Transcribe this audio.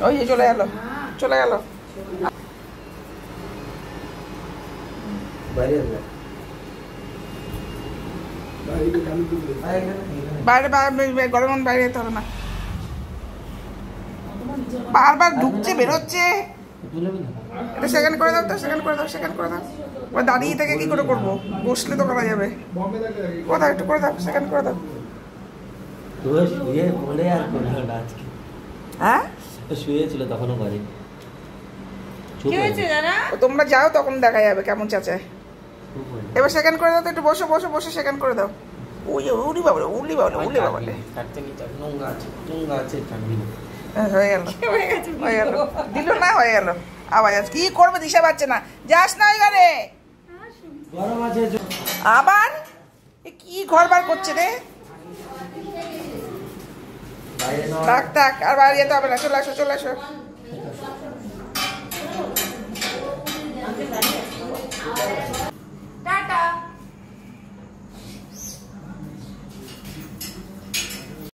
ওই যে চলে গেল, চলে গেল। বাইরে গরম বাইরে যেতে হবে না, বারবার ঢুকছে বেরোচ্ছে। এটা সেকেন্ড করে দাও তো, সেকেন্ড করে দাও, সেকেন্ড করে দাও। দাঁড়িয়ে থেকে কি করে করবো, বসলে তো করা যাবে। কোথাও একটু করে দাও, সেকেন্ড করে দাও। হ্যাঁ শুয়েছিল তখনও করে। তোমরা যাও তখন দেখা যাবে কেমন চাচায়। এবার সেকেন্ড করে দাও তো, একটু বসো বসো বসে সেকেন্ড করে দাও। উলি বাবা, উলি বাবা, উলি বাবা, হয়ে গেল, হয়ে গেল, দিল না, হয়ে গেল। আবার কি করবে দিশা পাচ্ছে না, যাস না ওইখানে। আবার কি ঘর বার করছে রে, থাক থাক, আর বাইরে যেতে হবে না, চলে আসো চলে আসো।